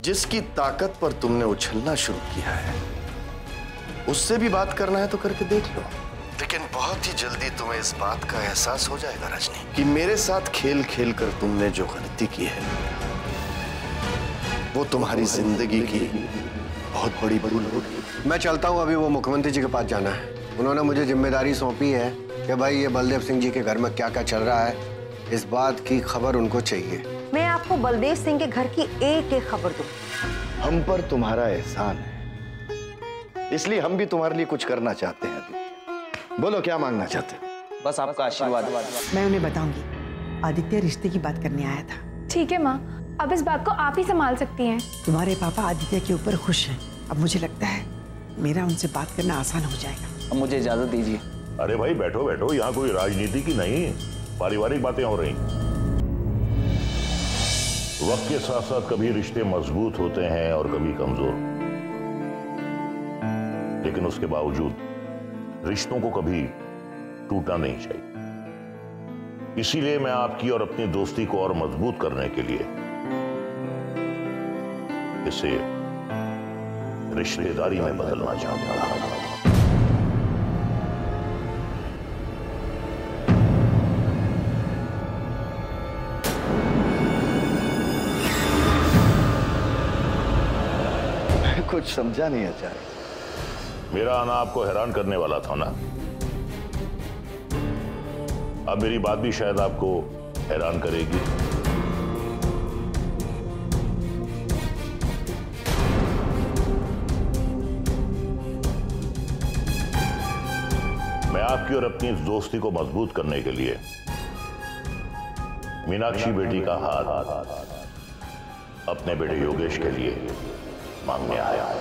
जिसकी ताकत पर तुमने उछलना शुरू किया है उससे भी बात करना है तो करके देख लो, लेकिन बहुत ही जल्दी तुम्हें इस बात का एहसास हो जाएगा रजनी कि मेरे साथ खेल खेल कर तुमने जो गलती की है वो तुम्हारी जिंदगी की बहुत बड़ी भूल होगी। मैं चलता हूँ, अभी वो मुख्यमंत्री जी के पास जाना है। उन्होंने मुझे जिम्मेदारी सौंपी है कि भाई ये बलदेव सिंह जी के घर में क्या क्या चल रहा है, इस बात की खबर उनको चाहिए। मैं आपको बलदेव सिंह के घर की एक एक खबर दूँ। हम पर तुम्हारा एहसान है, इसलिए हम भी तुम्हारे लिए कुछ करना चाहते हैं। आदित्य, बोलो क्या मांगना चाहते हो? बस आपका आशीर्वाद। मैं उन्हें बताऊंगी, आदित्य रिश्ते की बात करने आया था। ठीक है माँ, अब इस बात को आप ही संभाल सकती हैं। तुम्हारे पापा आदित्य के ऊपर खुश हैं। अब मुझे लगता है मेरा उनसे बात करना आसान हो जाएगा। अब मुझे इजाजत दीजिए। अरे भाई बैठो बैठो, यहाँ कोई राजनीति की नहीं, पारिवारिक बातें हो रही। वक्त के साथ साथ कभी रिश्ते मजबूत होते हैं और कभी कमजोर, लेकिन उसके बावजूद रिश्तों को कभी टूटना नहीं चाहिए। इसीलिए मैं आपकी और अपनी दोस्ती को और मजबूत करने के लिए इसे रिश्तेदारी में बदलना चाहूंगा। कुछ समझा नहीं आचार्य। मेरा आना आपको हैरान करने वाला था ना, अब मेरी बात भी शायद आपको हैरान करेगी। मैं आपकी और अपनी इस दोस्ती को मजबूत करने के लिए मीनाक्षी बेटी का हाथ अपने बेटे योगेश के लिए मांगने आया हूं।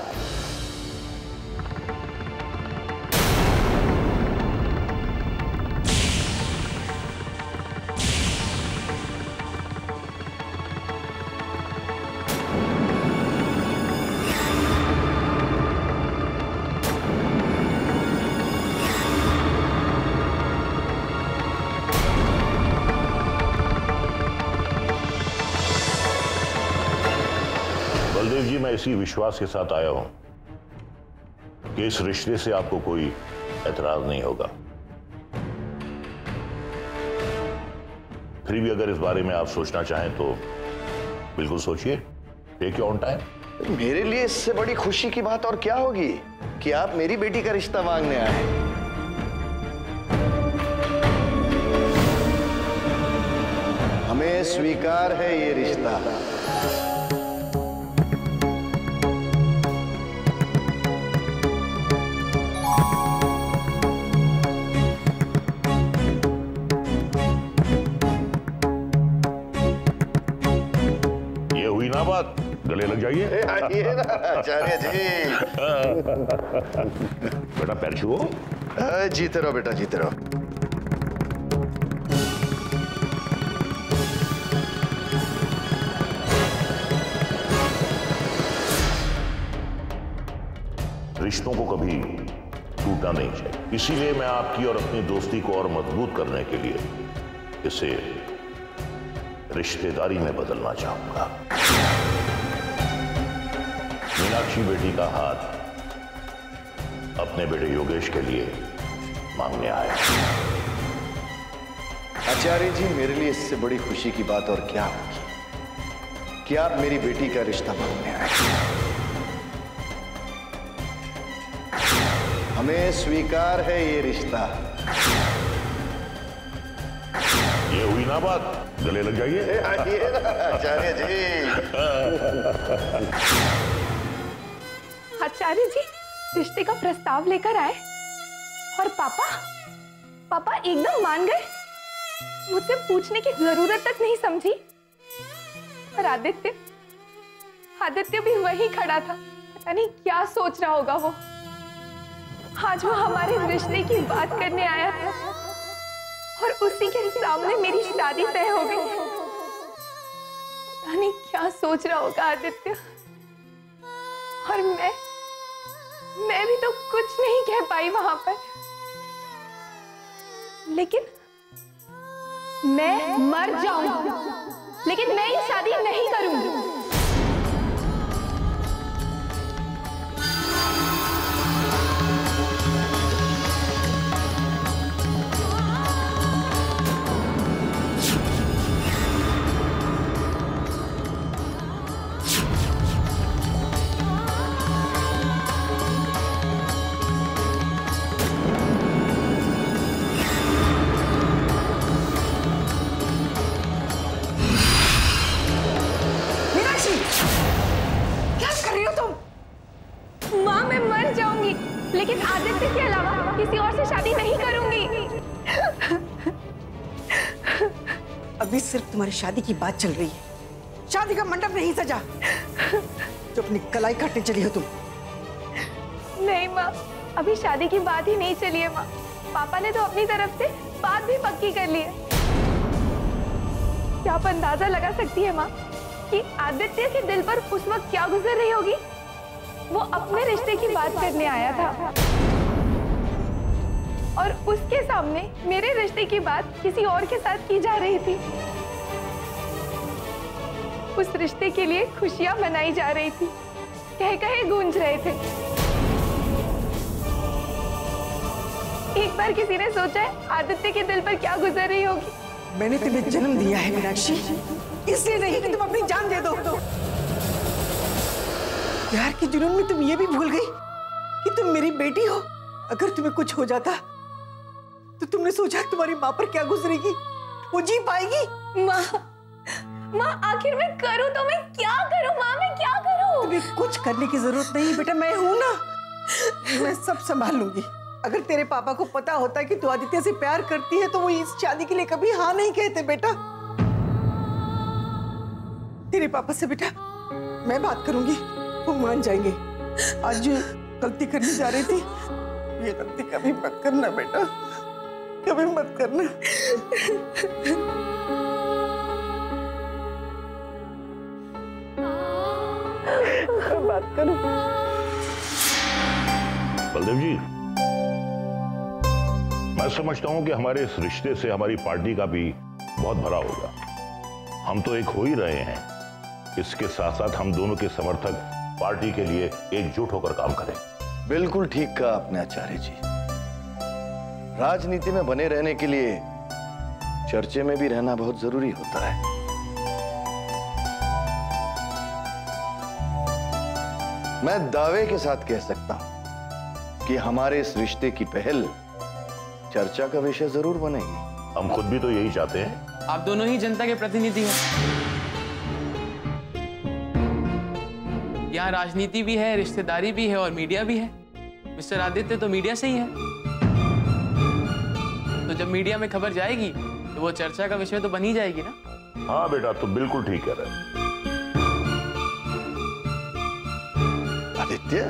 बलदेव जी, मैं इसी विश्वास के साथ आया हूं कि इस रिश्ते से आपको कोई एतराज नहीं होगा। फिर भी अगर इस बारे में आप सोचना चाहें तो बिल्कुल सोचिए, टेक योर ओन टाइम। मेरे लिए इससे बड़ी खुशी की बात और क्या होगी कि आप मेरी बेटी का रिश्ता मांगने आए हैं। हमें स्वीकार है ये रिश्ता। बात गले लग जाइए। आइए ना आचार्य जी। बेटा पैर छुओ। जीते रहो बेटा, जीते रहो। रिश्तों को कभी टूटना नहीं चाहिए, इसीलिए मैं आपकी और अपनी दोस्ती को और मजबूत करने के लिए इसे रिश्तेदारी में बदलना चाहूंगा। मीनाक्षी बेटी का हाथ अपने बेटे योगेश के लिए मांगने आया। आचार्य जी, मेरे लिए इससे बड़ी खुशी की बात और क्या होगी कि आप मेरी बेटी का रिश्ता मांगने आए। हमें स्वीकार है ये रिश्ता। ये हुई ना बात, गले लग जाइए। आइए ना आचार्य जी। आचार्य जी रिश्ते का प्रस्ताव लेकर आए और पापा एकदम मान गए। मुझसे पूछने की जरूरत तक नहीं समझी। और आदित्य भी वहीं खड़ा था, पता नहीं क्या सोच रहा होगा वो। आज वो हमारे रिश्ते की बात करने आया था और उसी के सामने मेरी शादी तय हो गई। पता नहीं क्या सोच रहा होगा आदित्य। और मैं भी तो कुछ नहीं कह पाई वहां पर। लेकिन मैं मर जाऊं, लेकिन मैं ये शादी नहीं करूंगी। अभी सिर्फ तुम्हारी शादी की बात चल रही है, शादी का मंडप नहीं सजा। जो अपनी कलाई काटने चली हो तुम। नहीं माँ, अभी शादी की बात ही नहीं चली है माँ। पापा ने तो अपनी तरफ से बात भी पक्की कर ली है। क्या आप अंदाजा लगा सकती है माँ कि आदित्य के दिल पर उस वक्त क्या गुजर रही होगी? वो अपने रिश्ते की बात करने आया था और उसके सामने मेरे रिश्ते की बात किसी और के साथ की जा रही थी। उस रिश्ते के लिए खुशियां मनाई जा रही थी, कह कहे गूंज रहे थे। एक बार किसी ने सोचा है आदित्य के दिल पर क्या गुजर रही होगी? मैंने तुम्हें जन्म दिया है मीनाक्षी, इसलिए नहीं कि तुम अपनी जान दे दो। प्यार के जुनून में तुम ये भी भूल गई कि तुम मेरी बेटी हो। अगर तुम्हें कुछ हो जाता तो तुमने सोचा तुम्हारी माँ पर क्या गुजरेगी? वो जी पाएगी? माँ आखिर मैं करूँ तो मैं क्या करूँ? माँ मैं क्या करूँ? तुम्हें कुछ करने की जरूरत नहीं बेटा, मैं हूं ना, मैं सब संभाल लूंगी। अगर तेरे पापा को पता होता कि तू आदित्य से प्यार करती है तो वो इस शादी के लिए कभी हाँ नहीं कहते बेटा। तेरे पापा से बेटा मैं बात करूंगी, वो मान जाएंगे। आज जो गलती करने जा रही थी, ये गलती कभी मत करना बेटा, कभी मत करना। बात करो बलदेव जी, मैं समझता हूं कि हमारे इस रिश्ते से हमारी पार्टी का भी बहुत भला होगा। हम तो एक हो ही रहे हैं, इसके साथ साथ हम दोनों के समर्थक पार्टी के लिए एकजुट होकर काम करें। बिल्कुल ठीक कहा आपने आचार्य जी। राजनीति में बने रहने के लिए चर्चे में भी रहना बहुत जरूरी होता है। मैं दावे के साथ कह सकता हूं कि हमारे इस रिश्ते की पहल चर्चा का विषय जरूर बनेगी। हम खुद भी तो यही चाहते हैं। आप दोनों ही जनता के प्रतिनिधि हैं। यहाँ राजनीति भी है, रिश्तेदारी भी है और मीडिया भी है। मिस्टर आदित्य तो मीडिया से ही है, तो जब मीडिया में खबर जाएगी तो वो चर्चा का विषय तो बन ही जाएगी ना। हाँ बेटा, तुम बिल्कुल ठीक कह रहे हो। आदित्य,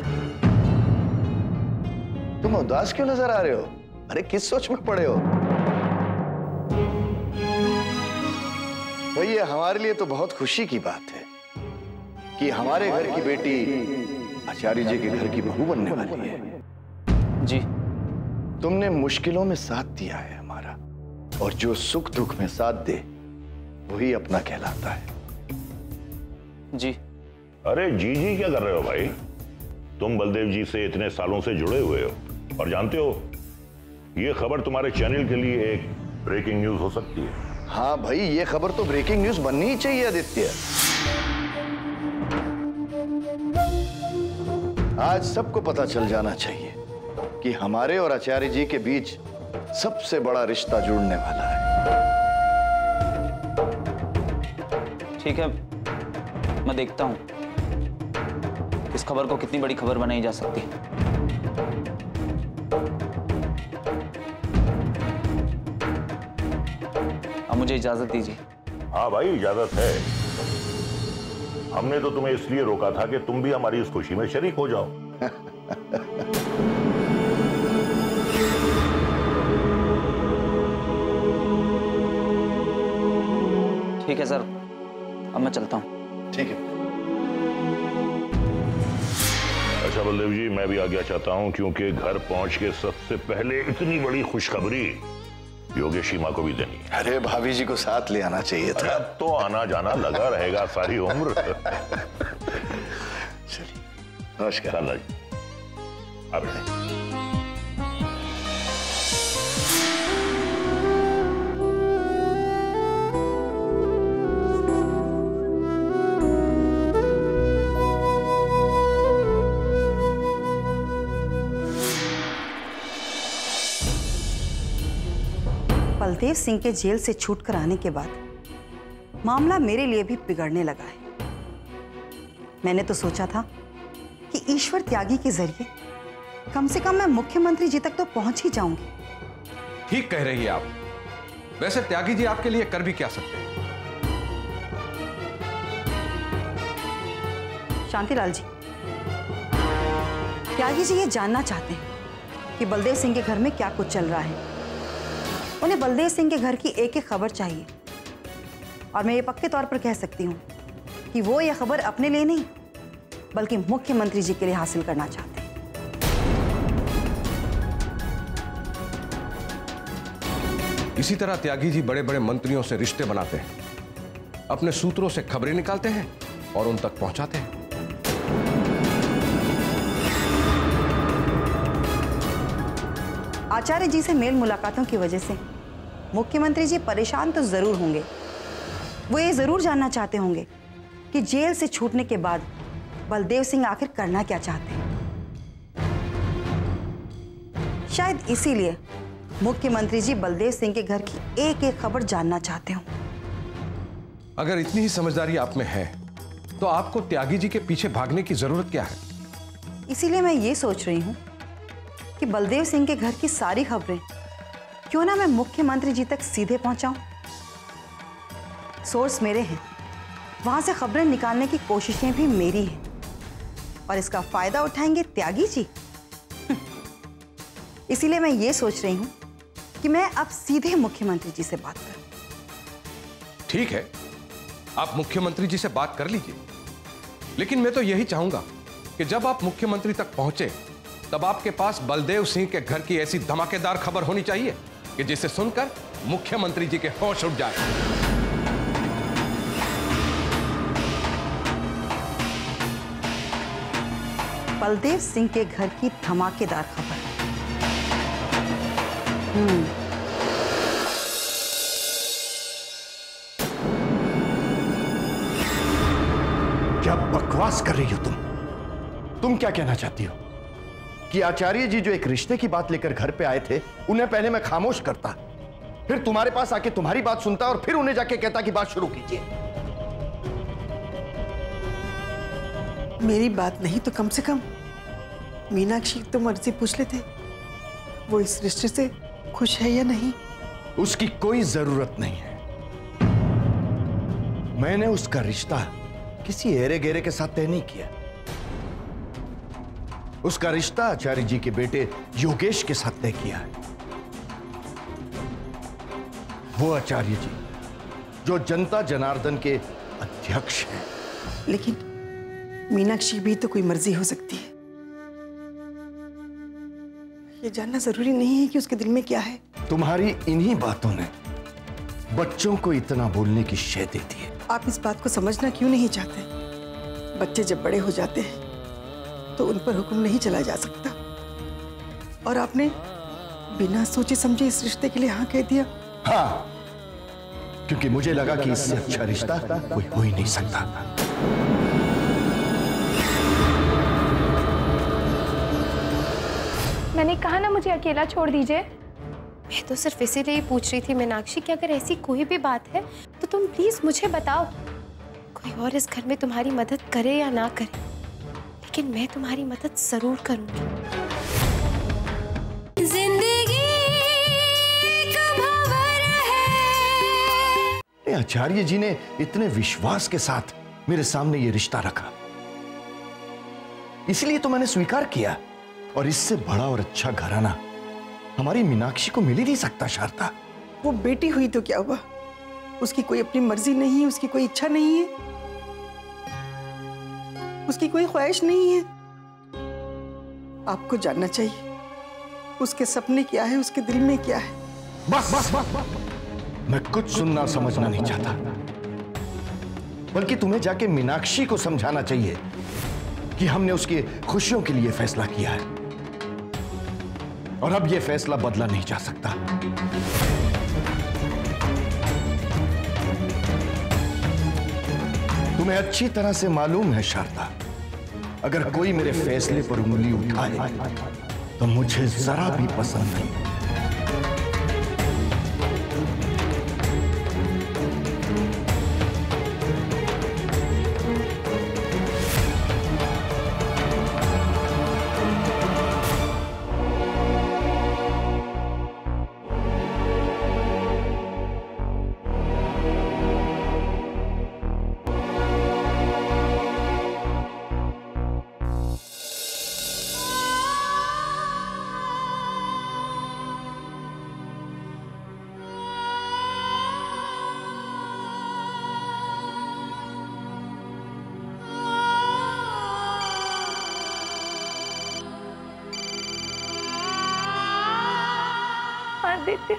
तुम उदास क्यों नजर आ रहे हो? अरे किस सोच में पड़े हो? भाई ये हमारे लिए तो बहुत खुशी की बात है कि हमारे घर की बेटी आचार्य जी के घर की बहू बनने वाली है। जी, तुमने मुश्किलों में साथ दिया है हमारा, और जो सुख दुख में साथ दे वही अपना कहलाता है। जी। अरे जी जी क्या कर रहे हो भाई? तुम बलदेव जी से इतने सालों से जुड़े हुए हो और जानते हो ये खबर तुम्हारे चैनल के लिए एक ब्रेकिंग न्यूज हो सकती है। हाँ भाई, ये खबर तो ब्रेकिंग न्यूज बननी ही चाहिए आदित्य। आज सबको पता चल जाना चाहिए कि हमारे और आचार्य जी के बीच सबसे बड़ा रिश्ता जुड़ने वाला है। ठीक है, मैं देखता हूं इस खबर को कितनी बड़ी खबर बनाई जा सकती है। अब मुझे इजाजत दीजिए। हाँ भाई, इजाजत है। हमने तो तुम्हें इसलिए रोका था कि तुम भी हमारी इस खुशी में शरीक हो जाओ। ठीक है सर, अब मैं चलता हूं। ठीक है। अच्छा बलदेव जी, मैं भी आज्ञा चाहता हूं, क्योंकि घर पहुंच के सबसे पहले इतनी बड़ी खुशखबरी योगेशी माँ को भी देनी है। अरे भाभी जी को साथ ले आना चाहिए था। तो आना जाना लगा रहेगा सारी उम्र। चलिए, नमस्कार। जी, अब बलदेव सिंह के जेल से छूटकर आने के बाद मामला मेरे लिए भी बिगड़ने लगा है। मैंने तो सोचा था कि ईश्वर त्यागी के जरिए कम से कम मैं मुख्यमंत्री जी तक तो पहुंच ही जाऊंगी। ठीक कह रही हैं आप। वैसे त्यागी जी आपके लिए कर भी क्या सकते हैं? शांतिलाल जी, त्यागी जी ये जानना चाहते हैं कि बलदेव सिंह के घर में क्या कुछ चल रहा है। उन्हें बलदेव सिंह के घर की एक एक खबर चाहिए, और मैं ये पक्के तौर पर कह सकती हूँ कि वो ये खबर अपने लिए नहीं बल्कि मुख्यमंत्री जी के लिए हासिल करना चाहते हैं। इसी तरह त्यागी जी बड़े बड़े मंत्रियों से रिश्ते बनाते हैं, अपने सूत्रों से खबरें निकालते हैं और उन तक पहुंचाते हैं। आचार्य जी से मेल मुलाकातों की वजह से मुख्यमंत्री जी परेशान तो जरूर होंगे। वो ये जरूर जानना चाहते होंगे कि जेल से छूटने के बाद बलदेव सिंह आखिर करना क्या चाहते हैं। शायद इसीलिए मुख्यमंत्री जी बलदेव सिंह के घर की एक एक खबर जानना चाहते हो। अगर इतनी ही समझदारी आप में है तो आपको त्यागी जी के पीछे भागने की जरूरत क्या है? इसीलिए मैं ये सोच रही हूं कि बलदेव सिंह के घर की सारी खबरें क्यों ना मैं मुख्यमंत्री जी तक सीधे पहुंचाऊं। सोर्स मेरे हैं, वहां से खबरें निकालने की कोशिशें भी मेरी हैं, और इसका फायदा उठाएंगे त्यागी जी। इसीलिए मैं ये सोच रही हूं कि मैं अब सीधे मुख्यमंत्री जी से बात करूं। ठीक है, आप मुख्यमंत्री जी से बात कर लीजिए, लेकिन मैं तो यही चाहूंगा कि जब आप मुख्यमंत्री तक पहुंचे तब आपके पास बलदेव सिंह के घर की ऐसी धमाकेदार खबर होनी चाहिए कि जिसे सुनकर मुख्यमंत्री जी के होश उड़ जाए। बलदेव सिंह के घर की धमाकेदार खबर। क्या बकवास कर रही हो तुम? तुम क्या कहना चाहती हो कि आचार्य जी जो एक रिश्ते की बात लेकर घर पे आए थे, उन्हें पहले मैं खामोश करता, फिर तुम्हारे पास आके तुम्हारी बात सुनता और फिर उन्हें जाके कहता कि बात शुरू कीजिए? मेरी बात नहीं तो कम से कम मीनाक्षी की तो मर्जी पूछ लेते, वो इस रिश्ते से खुश है या नहीं। उसकी कोई जरूरत नहीं है। मैंने उसका रिश्ता किसी हेरे गेरे के साथ तय नहीं किया। उसका रिश्ता आचार्य जी के बेटे योगेश के साथ तय किया है। वो आचार्य जी जो जनता जनार्दन के अध्यक्ष हैं। लेकिन मीनाक्षी भी तो कोई मर्जी हो सकती है। ये जानना जरूरी नहीं है कि उसके दिल में क्या है। तुम्हारी इन्हीं बातों ने बच्चों को इतना बोलने की शय दे दी है। आप इस बात को समझना क्यों नहीं चाहते? बच्चे जब बड़े हो जाते हैं तो उन पर हुक्म नहीं चला जा सकता, और आपने बिना सोचे समझे इस रिश्ते के लिए हाँ कह दिया। हाँ, क्योंकि मुझे लगा कि इससे अच्छा रिश्ता कोई हो ही नहीं सकता। मैंने कहा ना मुझे अकेला छोड़ दीजिए। मैं तो सिर्फ इसीलिए पूछ रही थी मीनाक्षी कि अगर ऐसी कोई भी बात है तो तुम प्लीज मुझे बताओ। कोई और इस घर में तुम्हारी मदद करे या ना करे, लेकिन मैं तुम्हारी मदद जरूर करूंगी। जिंदगी एक भंवर है। आचार्य जी ने इतने विश्वास के साथ मेरे सामने ये रिश्ता रखा, इसलिए तो मैंने स्वीकार किया। और इससे बड़ा और अच्छा घराना हमारी मीनाक्षी को मिल ही नहीं सकता। शारदा, वो बेटी हुई तो क्या हुआ? उसकी कोई अपनी मर्जी नहीं है, उसकी कोई इच्छा नहीं है, उसकी कोई ख्वाहिश नहीं है। आपको जानना चाहिए उसके सपने क्या है, उसके दिल में क्या है। बस बस बस, मैं कुछ सुनना समझना नहीं चाहता, बल्कि तुम्हें जाके मीनाक्षी को समझाना चाहिए कि हमने उसकी खुशियों के लिए फैसला किया है, और अब यह फैसला बदला नहीं जा सकता। तुम्हें अच्छी तरह से मालूम है शारदा, अगर कोई मेरे फैसले पर उंगली उठाए तो मुझे जरा भी पसंद नहीं। आदित्य।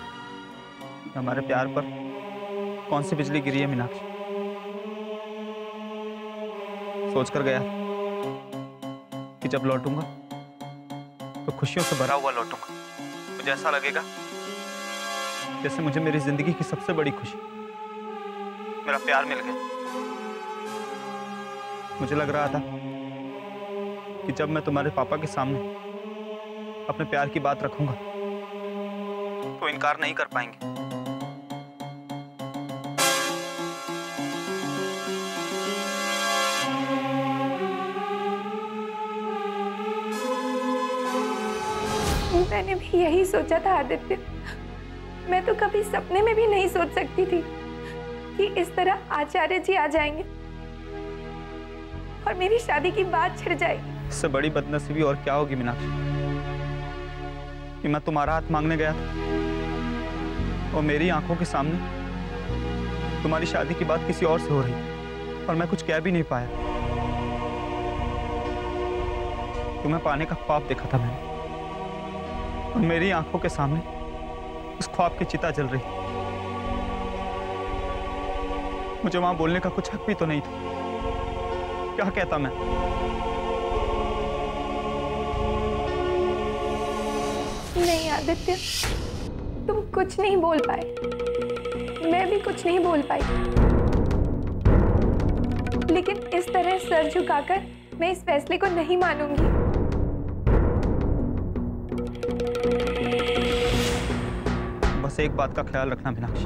हमारे प्यार पर कौन सी बिजली गिरी है मीनाक्षी? सोच कर गया कि जब लौटूंगा तो खुशियों से भरा हुआ लौटूंगा। मुझे ऐसा लगेगा जैसे मुझे मेरी जिंदगी की सबसे बड़ी खुशी, मेरा प्यार मिल गया। मुझे लग रहा था कि जब मैं तुम्हारे पापा के सामने अपने प्यार की बात रखूंगा तो इनकार नहीं कर पाएंगे। मैंने भी यही सोचा था आदित्य। मैं तो कभी सपने में भी नहीं सोच सकती थी कि इस तरह आचार्य जी आ जाएंगे और मेरी शादी की बात छिड़ जाएगी। इससे बड़ी बदनसीबी और क्या होगी मीनाक्षी कि मैं तुम्हारा हाथ मांगने गया था और मेरी आंखों के सामने तुम्हारी शादी की बात किसी और से हो रही और मैं कुछ कह भी नहीं पाया। तुम्हें पाने का ख्वाब देखा था मैंने और मेरी आंखों के सामने उस ख्वाब की चिता जल रही। मुझे वहां बोलने का कुछ हक भी तो नहीं था। क्या कहता मैं? नहीं आदित्य, तुम कुछ नहीं बोल पाए, मैं भी कुछ नहीं बोल पाई, लेकिन इस तरह सर झुकाकर मैं इस फैसले को नहीं मानूंगी। बस एक बात का ख्याल रखना मीनाक्षी,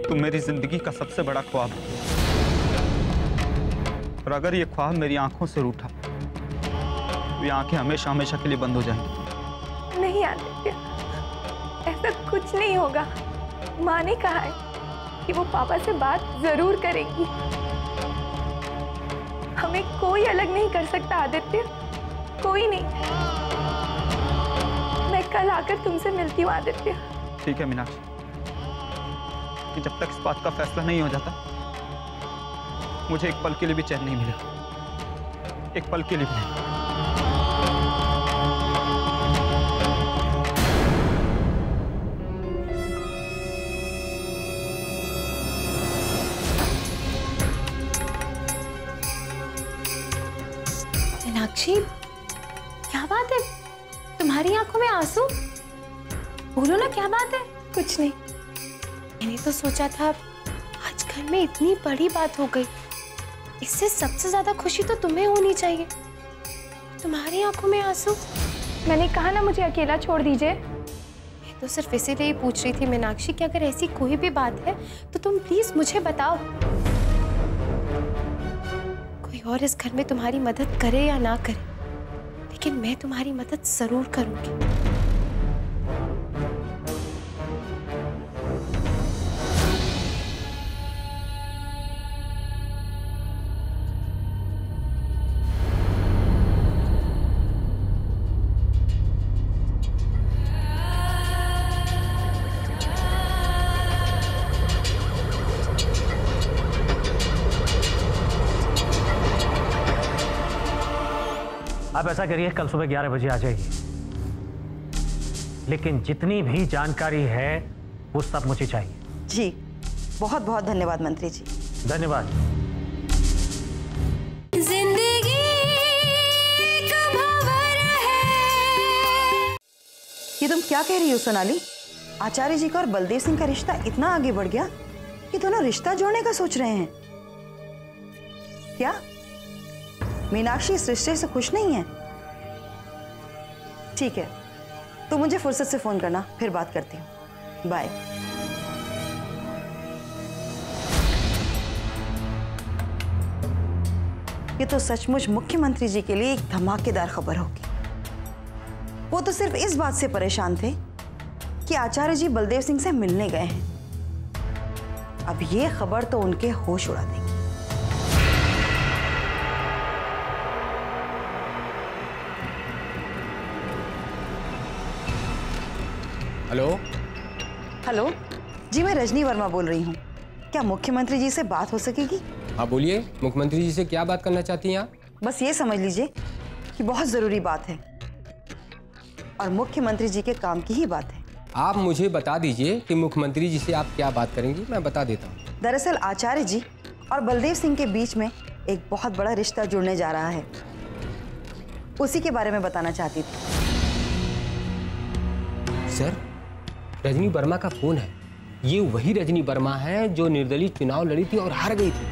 तुम मेरी जिंदगी का सबसे बड़ा ख्वाब हो और अगर ये ख्वाब मेरी आंखों से रूठा तो ये आंखें हमेशा हमेशा के लिए बंद हो जाएंगी। नहीं आदित्य, ऐसा कुछ नहीं होगा। माँ ने कहा है कि वो पापा से बात जरूर करेंगी। हमें कोई अलग नहीं कर सकता आदित्य, कोई नहीं। मैं कल आकर तुमसे मिलती हूँ आदित्य। ठीक है मीनाक्षी, कि जब तक इस बात का फैसला नहीं हो जाता मुझे एक पल के लिए भी चैन नहीं मिलेगा, एक पल के लिए भी नहीं। मीनाक्षी, क्या बात है? तुम्हारी आंखों में आंसू? बोलो ना, क्या बात है? कुछ नहीं। मैंने तो सोचा था आज घर में इतनी बड़ी बात हो गई, इससे सबसे ज्यादा खुशी तो तुम्हें होनी चाहिए। तुम्हारी आंखों में आंसू? मैंने कहा ना मुझे अकेला छोड़ दीजिए। मैं तो सिर्फ इसीलिए ही पूछ रही थी मीनाक्षी कि अगर ऐसी कोई भी बात है तो तुम प्लीज मुझे बताओ। कोई और इस घर में तुम्हारी मदद करे या ना करे, लेकिन मैं तुम्हारी मदद जरूर करूंगी। आप ऐसा करिए, कल सुबह 11 बजे आ जाइए, लेकिन जितनी भी जानकारी है वो सब मुझे चाहिए। जी, बहुत बहुत धन्यवाद मंत्री जी। धन्यवाद। जिंदगी एक भंवर है। ये तुम क्या कह रही हो सोनाली? आचार्य जी का और बलदेव सिंह का रिश्ता इतना आगे बढ़ गया कि दोनों रिश्ता जोड़ने का सोच रहे हैं क्या? मीनाक्षी इस रिश्ते से खुश नहीं है? ठीक है, तो मुझे फुर्सत से फोन करना, फिर बात करती हूँ। बाय। ये तो सचमुच मुख्यमंत्री जी के लिए एक धमाकेदार खबर होगी। वो तो सिर्फ इस बात से परेशान थे कि आचार्य जी बलदेव सिंह से मिलने गए हैं। अब ये खबर तो उनके होश उड़ा देगी। हेलो। हेलो जी, मैं रजनी वर्मा बोल रही हूँ। क्या मुख्यमंत्री जी से बात हो सकेगी? हाँ बोलिए, मुख्यमंत्री जी से क्या बात करना चाहती हैं आप? बस ये समझ लीजिए कि बहुत जरूरी बात है और मुख्यमंत्री जी के काम की ही बात है। आप मुझे बता दीजिए कि मुख्यमंत्री जी से आप क्या बात करेंगी, मैं बता देता हूँ। दरअसल आचार्य जी और बलदेव सिंह के बीच में एक बहुत बड़ा रिश्ता जुड़ने जा रहा है, उसी के बारे में बताना चाहती थी। सर, रजनी वर्मा का फोन है। ये वही रजनी वर्मा है जो निर्दलीय चुनाव लड़ी थी और हार गई थी।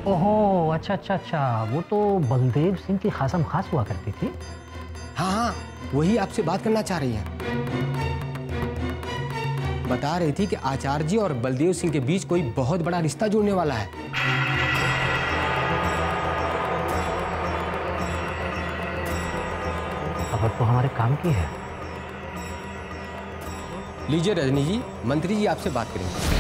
ओहो, अच्छा अच्छा अच्छा, वो तो बलदेव सिंह की खासम खास हुआ करती थी। हाँ हाँ, वही आपसे बात करना चाह रही हैं। बता रही थी कि आचार्य जी और बलदेव सिंह के बीच कोई बहुत बड़ा रिश्ता जुड़ने वाला है। खबर तो हमारे काम की है। लीजिए रजनी जी, मंत्री जी आपसे बात करेंगे।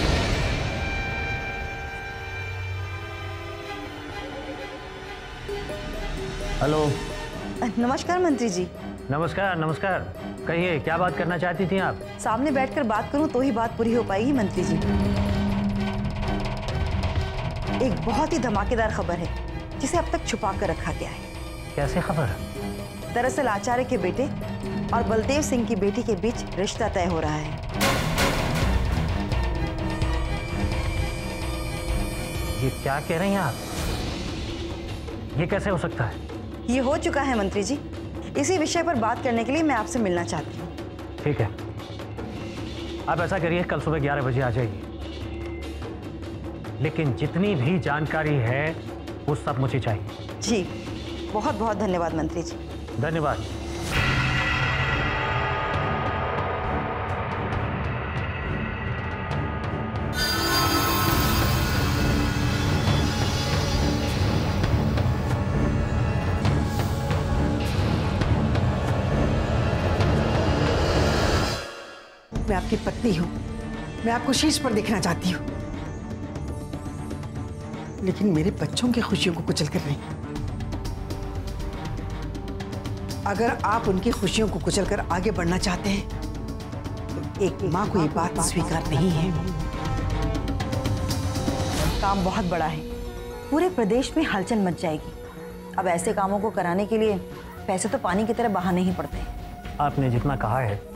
हेलो। नमस्कार मंत्री जी। नमस्कार नमस्कार, कहिए क्या बात करना चाहती थी आप? सामने बैठकर बात करूं तो ही बात पूरी हो पाएगी मंत्री जी। एक बहुत ही धमाकेदार खबर है जिसे अब तक छुपा कर रखा गया है। कैसे खबर? दरअसल आचार्य के बेटे और बलदेव सिंह की बेटी के बीच रिश्ता तय हो रहा है। ये क्या कह रही हैं आप? ये कैसे हो सकता है? ये हो चुका है मंत्री जी। इसी विषय पर बात करने के लिए मैं आपसे मिलना चाहती हूँ। ठीक है, आप ऐसा करिए, कल सुबह 11 बजे आ जाइए। लेकिन जितनी भी जानकारी है वो सब मुझे चाहिए। जी, बहुत बहुत धन्यवाद मंत्री जी। धन्यवाद। मैं आपकी पत्नी हूं, मैं आपको शीश पर देखना चाहती हूं, लेकिन मेरे बच्चों की खुशियों को कुचल कर नहीं। अगर आप उनकी खुशियों को कुचल कर आगे बढ़ना चाहते हैं तो एक मां को ये बात स्वीकार नहीं है। काम बहुत बड़ा है, पूरे प्रदेश में हलचल मच जाएगी। अब ऐसे कामों को कराने के लिए पैसे तो पानी की तरह बहाने ही पड़ते हैं। आपने जितना कहा है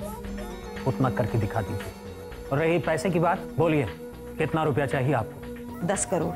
उतना करके दिखा दीजिए। और रही पैसे की बात, बोलिए कितना रुपया चाहिए आपको? 10 करोड़।